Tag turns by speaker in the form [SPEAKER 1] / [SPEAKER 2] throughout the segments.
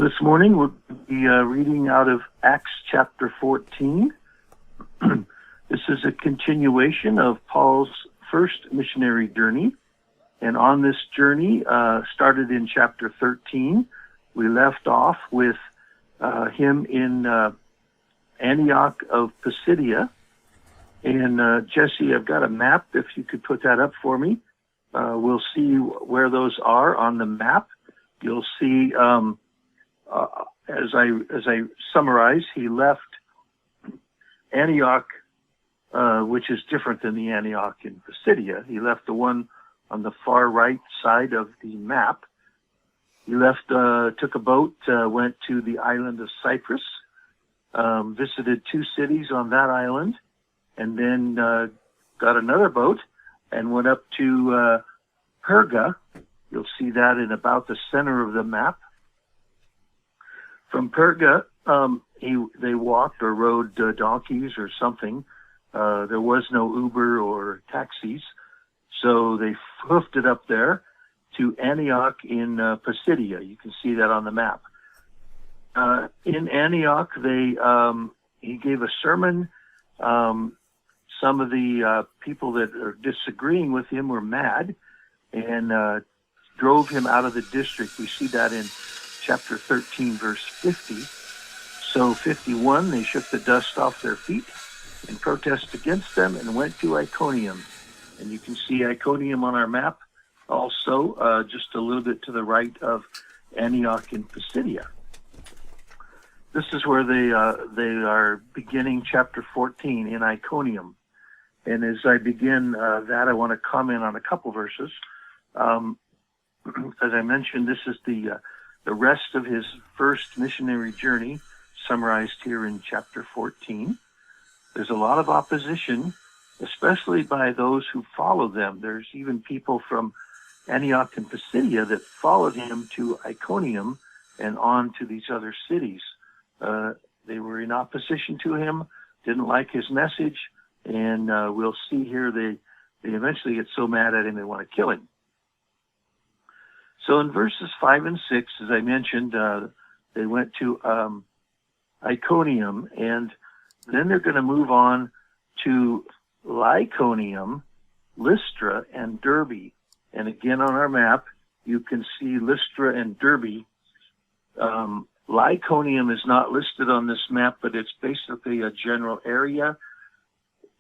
[SPEAKER 1] This morning we'll be reading out of Acts chapter 14. This is a continuation of Paul's first missionary journey. And on this journey, started in chapter 13, we left off with him in Antioch of Pisidia. And Jesse, I've got a map, if you could put that up for me. We'll see where those are on the map. You'll see, as I summarize, he left Antioch, which is different than the Antioch in Pisidia. He left the one on the far right side of the map. He left, took a boat, went to the island of Cyprus, visited 2 cities on that island, and then got another boat and went up to Perga. You'll see that in about the center of the map. From Perga, they walked or rode donkeys or something. There was no Uber or taxis, so they hoofed it up there to Antioch in Pisidia. You can see that on the map. In Antioch, he gave a sermon. Some of the people that are disagreeing with him were mad and drove him out of the district. We see that in chapter 13, verse 50. So 51, they shook the dust off their feet in protest against them and went to Iconium. And you can see Iconium on our map also, just a little bit to the right of Antioch in Pisidia. This is where they are beginning chapter 14 in Iconium. And as I begin that, I want to comment on a couple verses. As I mentioned, this is the rest of his first missionary journey, summarized here in chapter 14. There's a lot of opposition, especially by those who follow them. There's even people from Antioch and Pisidia that followed him to Iconium and on to these other cities. They were in opposition to him, didn't like his message, and we'll see here they eventually get so mad at him they want to kill him. So in verses 5 and 6, as I mentioned, they went to Iconium, and then they're going to move on to Lycaonium, Lystra, and Derbe. And again on our map, you can see Lystra and Derbe. Lycaonium is not listed on this map, but it's basically a general area.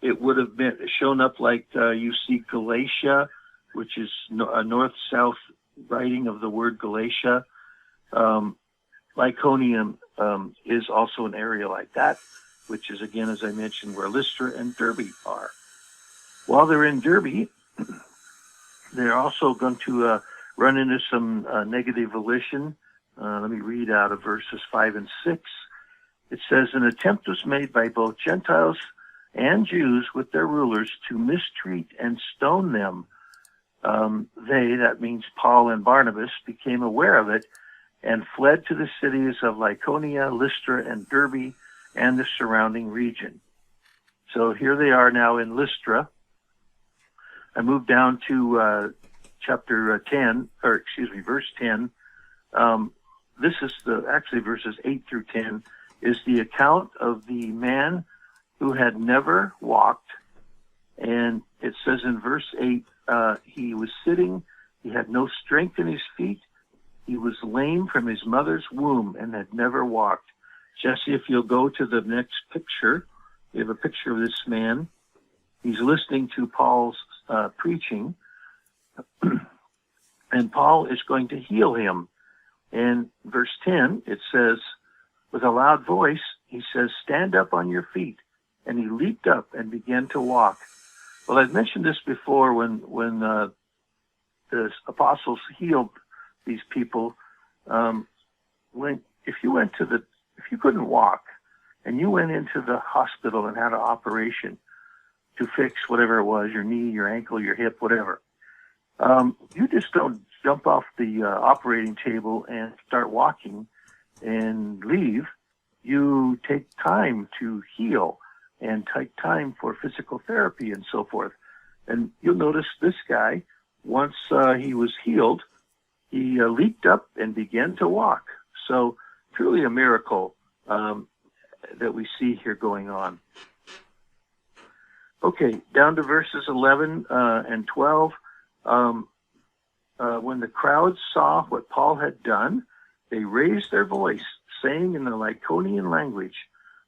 [SPEAKER 1] It would have been shown up like you see Galatia, which is a north-south writing of the word Galatia. Lycaonium is also an area like that, which is, again, as I mentioned, where Lystra and Derbe are. While they're in Derbe, they're also going to run into some negative volition. Let me read out of verses 5 and 6. It says, an attempt was made by both Gentiles and Jews with their rulers to mistreat and stone them. They, that means Paul and Barnabas, became aware of it and fled to the cities of Lycaonia, Lystra, and Derbe, and the surrounding region. So here they are now in Lystra. I moved down to verse 10. This is actually verses 8 through 10, is the account of the man who had never walked. And it says in verse 8, he was sitting, he had no strength in his feet, he was lame from his mother's womb and had never walked. Jesse, if you'll go to the next picture, we have a picture of this man. He's listening to Paul's preaching, and Paul is going to heal him. And verse 10, it says, with a loud voice, he says, stand up on your feet. And he leaped up and began to walk. Well, I've mentioned this before when the apostles healed these people. If you couldn't walk and you went into the hospital and had an operation to fix whatever it was, your knee, your ankle, your hip, whatever, you just don't jump off the operating table and start walking and leave. You take time to heal and take time for physical therapy and so forth. And you'll notice this guy, once he was healed, he leaped up and began to walk. So truly a miracle that we see here going on. Okay, down to verses 11 and 12. When the crowd saw what Paul had done, they raised their voice, saying in the Lycaonian language.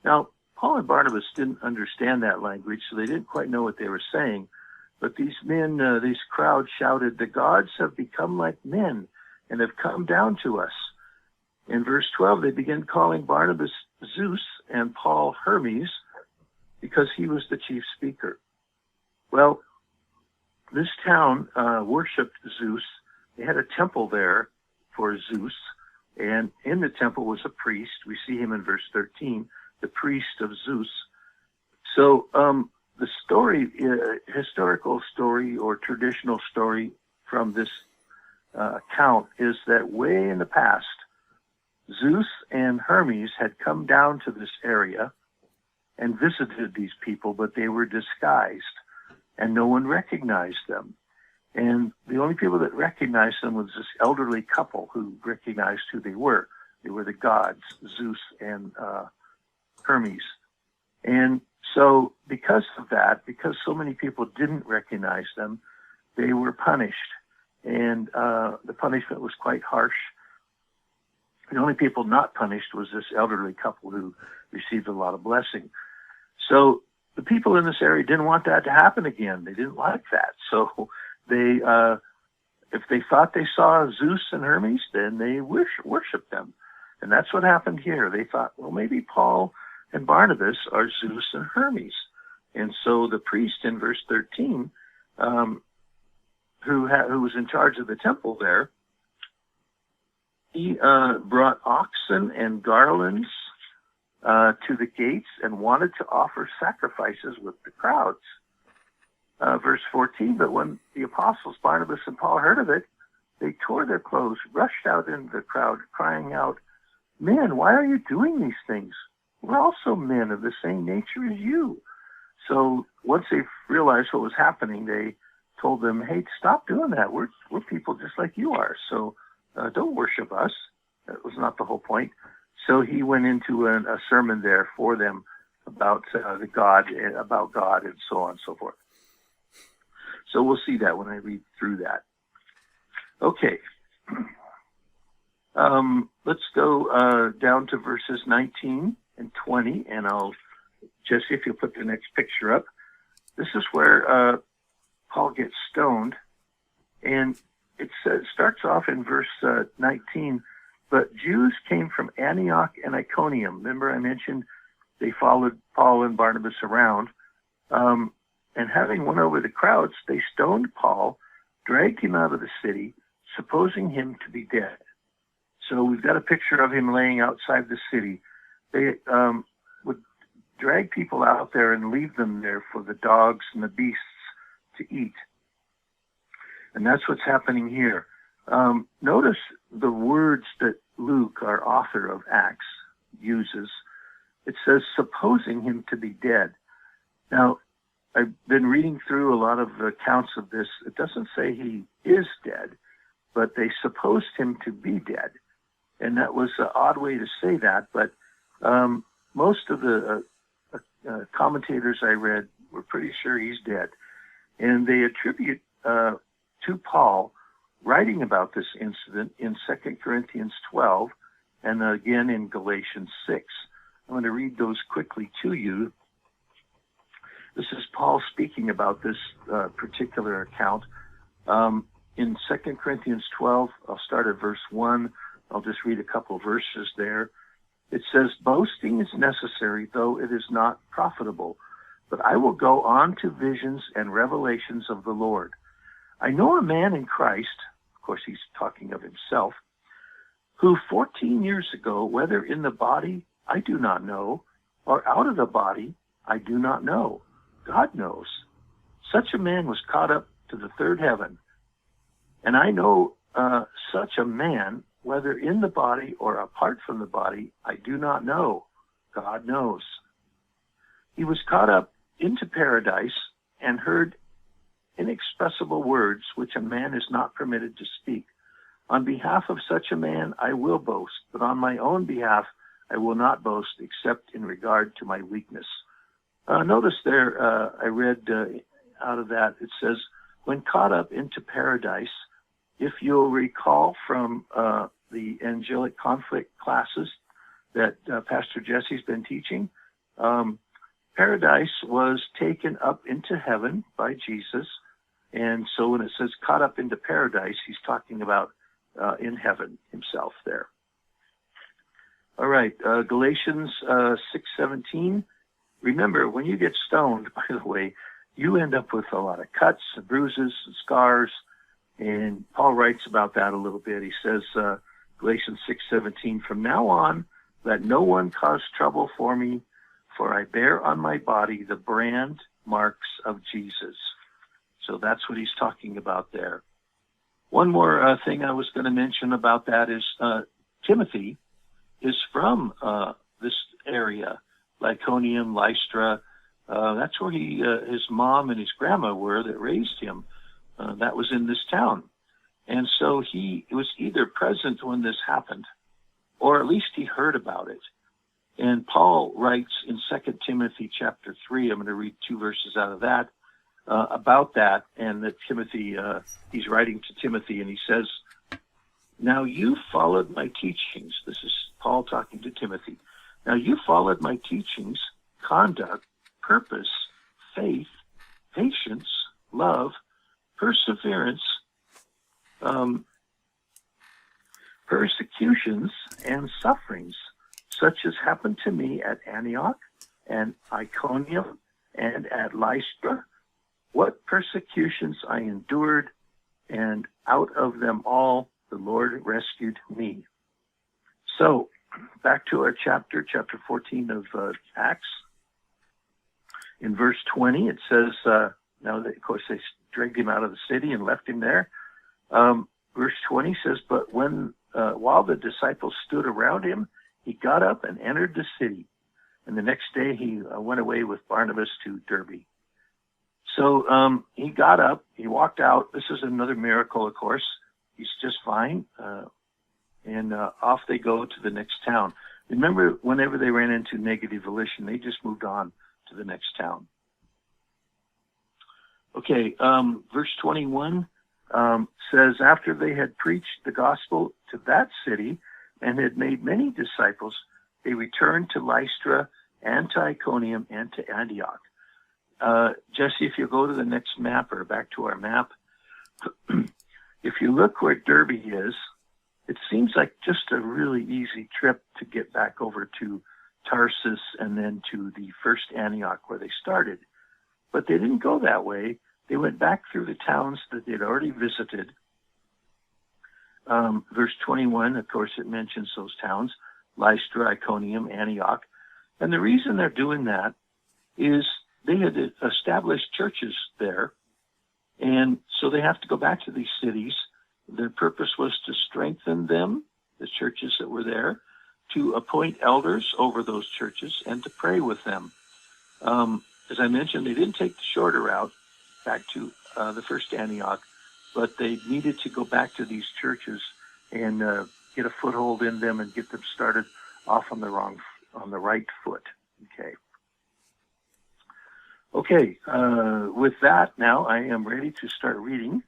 [SPEAKER 1] Now, Paul and Barnabas didn't understand that language, so they didn't quite know what they were saying. But these men, these crowds shouted, "The gods have become like men and have come down to us." In verse 12, they began calling Barnabas Zeus and Paul Hermes because he was the chief speaker. Well, this town worshipped Zeus. They had a temple there for Zeus, and in the temple was a priest. We see him in verse 13, the priest of Zeus. So the story, historical story or traditional story from this account is that way in the past, Zeus and Hermes had come down to this area and visited these people, but they were disguised and no one recognized them. And the only people that recognized them was this elderly couple who recognized who they were. They were the gods, Zeus and Hermes. And so because of that, because so many people didn't recognize them, they were punished. And the punishment was quite harsh. The only people not punished was this elderly couple who received a lot of blessing. So the people in this area didn't want that to happen again. They didn't like that. So they, if they thought they saw Zeus and Hermes, then they worshiped them. And that's what happened here. They thought, well, maybe Paul and Barnabas are Zeus and Hermes. And so the priest in verse 13, who was in charge of the temple there, he brought oxen and garlands to the gates and wanted to offer sacrifices with the crowds. Verse 14, but when the apostles Barnabas and Paul heard of it, they tore their clothes, rushed out into the crowd, crying out, "Men, why are you doing these things? We're also men of the same nature as you." So once they realized what was happening, they told them, "Hey, stop doing that. We're people just like you are. So don't worship us." That was not the whole point. So he went into a sermon there for them about God and so on and so forth. So we'll see that when I read through that. Okay. Let's go down to verses 19 and 20, and Jesse, if you'll put the next picture up. This is where Paul gets stoned, and it starts off in verse 19, but Jews came from Antioch and Iconium. Remember I mentioned they followed Paul and Barnabas around, and having won over the crowds, they stoned Paul, dragged him out of the city, supposing him to be dead. So we've got a picture of him laying outside the city. They would drag people out there and leave them there for the dogs and the beasts to eat. And that's what's happening here. Notice the words that Luke, our author of Acts, uses. It says, supposing him to be dead. Now, I've been reading through a lot of accounts of this. It doesn't say he is dead, but they supposed him to be dead. And that was an odd way to say that, but most of the commentators I read were pretty sure he's dead. And they attribute to Paul writing about this incident in 2 Corinthians 12 and again in Galatians 6. I'm going to read those quickly to you. This is Paul speaking about this particular account. In 2 Corinthians 12, I'll start at verse 1. I'll just read a couple of verses there. It says, boasting is necessary, though it is not profitable. But I will go on to visions and revelations of the Lord. I know a man in Christ, of course he's talking of himself, who 14 years ago, whether in the body, I do not know, or out of the body, I do not know. God knows. Such a man was caught up to the third heaven. And I know such a man, whether in the body or apart from the body, I do not know. God knows. He was caught up into paradise and heard inexpressible words which a man is not permitted to speak. On behalf of such a man, I will boast, but on my own behalf, I will not boast except in regard to my weakness. Notice there, I read out of that, it says, when caught up into paradise, if you'll recall from the angelic conflict classes that Pastor Jesse's been teaching, paradise was taken up into heaven by Jesus. And so when it says caught up into paradise, he's talking about in heaven himself there. All right, Galatians 6:17. Remember, when you get stoned, by the way, you end up with a lot of cuts and bruises and scars. And Paul writes about that a little bit. He says, Galatians 6:17, from now on, let no one cause trouble for me, for I bear on my body the brand marks of Jesus. So that's what he's talking about there. One more thing I was going to mention about that is Timothy is from this area, Lyconium, Lystra. That's where his mom and his grandma were that raised him. That was in this town. And so he was either present when this happened, or at least he heard about it. And Paul writes in 2 Timothy chapter 3, I'm going to read 2 verses out of that, about that, and that Timothy, he's writing to Timothy, and he says, now you followed my teachings. This is Paul talking to Timothy. Now you followed my teachings, conduct, purpose, faith, patience, love, perseverance, persecutions, and sufferings, such as happened to me at Antioch and Iconium and at Lystra. What persecutions I endured, and out of them all the Lord rescued me. So, back to our chapter 14 of Acts. In verse 20, it says, now, of course, they dragged him out of the city and left him there. Verse 20 says, but while the disciples stood around him, he got up and entered the city. And the next day he went away with Barnabas to Derbe. So he got up, he walked out. This is another miracle, of course. He's just fine. And off they go to the next town. Remember, whenever they ran into negative volition, they just moved on to the next town. Okay, verse 21 says, after they had preached the gospel to that city and had made many disciples, they returned to Lystra and to Iconium and to Antioch. Jesse, if you go to the next map, or back to our map, if you look where Derbe is, it seems like just a really easy trip to get back over to Tarsus and then to the first Antioch where they started. But they didn't go that way. They went back through the towns that they'd already visited. Verse 21, of course, it mentions those towns, Lystra, Iconium, Antioch. And the reason they're doing that is they had established churches there, and so they have to go back to these cities. Their purpose was to strengthen them, the churches that were there, to appoint elders over those churches, and to pray with them. As I mentioned, they didn't take the shorter route back to the first Antioch, but they needed to go back to these churches and get a foothold in them and get them started off on the right foot. Okay, with that, now I am ready to start reading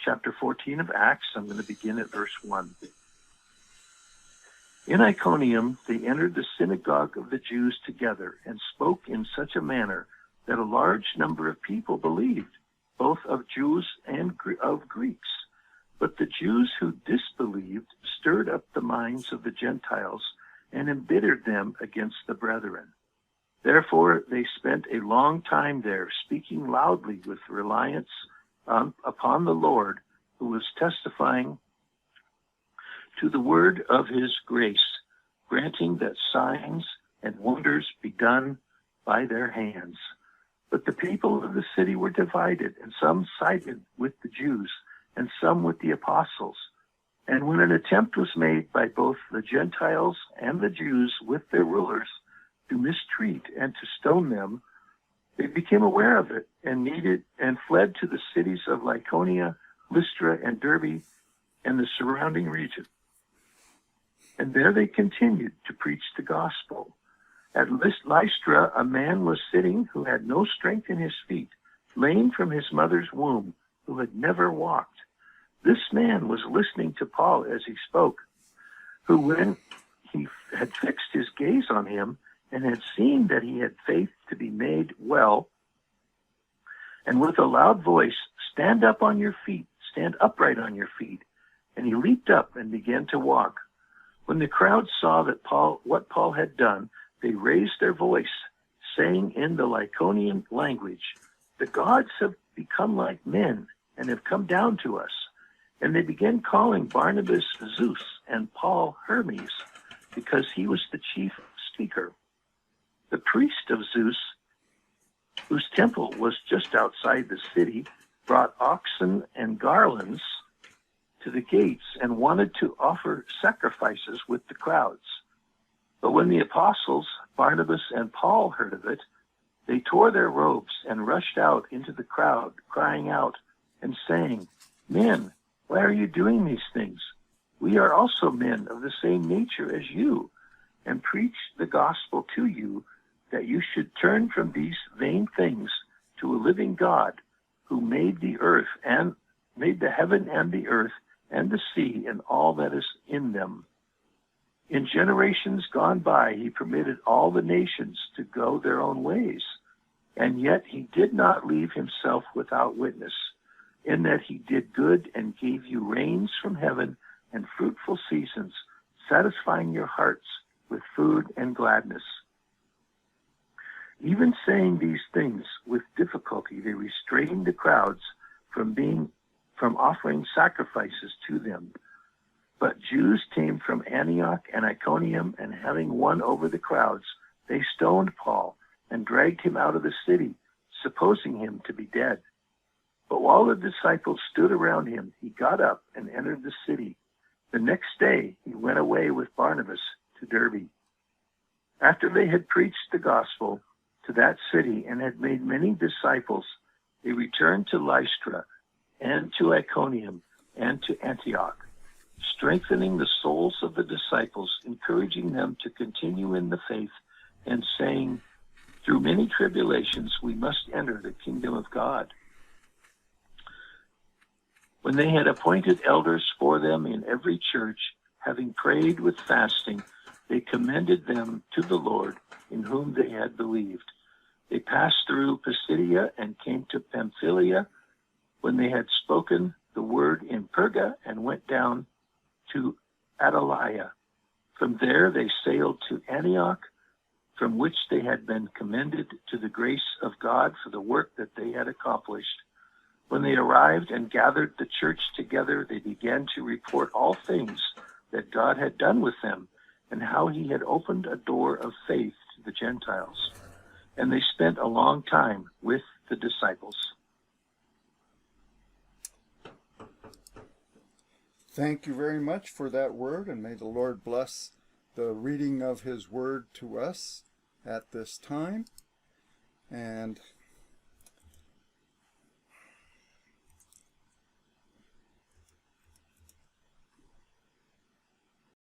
[SPEAKER 1] chapter 14 of Acts. I'm going to begin at verse 1. In Iconium, they entered the synagogue of the Jews together and spoke in such a manner that a large number of people believed, both of Jews and of Greeks. But the Jews who disbelieved stirred up the minds of the Gentiles and embittered them against the brethren. Therefore, they spent a long time there, speaking loudly with reliance upon the Lord, who was testifying to the word of his grace, granting that signs and wonders be done by their hands. But the people of the city were divided, and some sided with the Jews, and some with the apostles. And when an attempt was made by both the Gentiles and the Jews with their rulers to mistreat and to stone them, they became aware of it and fled to the cities of Lycaonia, Lystra, and Derbe, and the surrounding region. And there they continued to preach the gospel. At Lystra, a man was sitting who had no strength in his feet, lame from his mother's womb, who had never walked. This man was listening to Paul as he spoke, who, when he had fixed his gaze on him and had seen that he had faith to be made well, and with a loud voice, stand upright on your feet. And he leaped up and began to walk. When the crowd saw that what Paul had done, they raised their voice, saying in the Lycaonian language, the gods have become like men and have come down to us. And they began calling Barnabas Zeus and Paul Hermes, because he was the chief speaker. The priest of Zeus, whose temple was just outside the city, brought oxen and garlands to the gates and wanted to offer sacrifices with the crowds. But when the apostles, Barnabas and Paul, heard of it, they tore their robes and rushed out into the crowd, crying out and saying, Men, why are you doing these things? We are also men of the same nature as you, and preach the gospel to you, that you should turn from these vain things to a living God, who made the earth and made the heaven and the earth and the sea and all that is in them. In generations gone by, he permitted all the nations to go their own ways, and yet he did not leave himself without witness, in that he did good and gave you rains from heaven and fruitful seasons, satisfying your hearts with food and gladness. Even saying these things with difficulty, they restrained the crowds from offering sacrifices to them. But Jews came from Antioch and Iconium, and having won over the crowds, they stoned Paul and dragged him out of the city, supposing him to be dead. But while the disciples stood around him, he got up and entered the city. The next day he went away with Barnabas to Derbe. After they had preached the gospel to that city and had made many disciples, they returned to Lystra and to Iconium and to Antioch, strengthening the souls of the disciples, encouraging them to continue in the faith, and saying, through many tribulations we must enter the kingdom of God. When they had appointed elders for them in every church, having prayed with fasting, they commended them to the Lord, in whom they had believed. They passed through Pisidia and came to Pamphylia. When they had spoken the word in Perga, and went down to Attalia. From there they sailed to Antioch, from which they had been commended to the grace of God for the work that they had accomplished. When they arrived and gathered the church together, they began to report all things that God had done with them, and how he had opened a door of faith to the Gentiles. And they spent a long time with the disciples.
[SPEAKER 2] Thank you very much for that word, and may the Lord bless the reading of his word to us at this time. And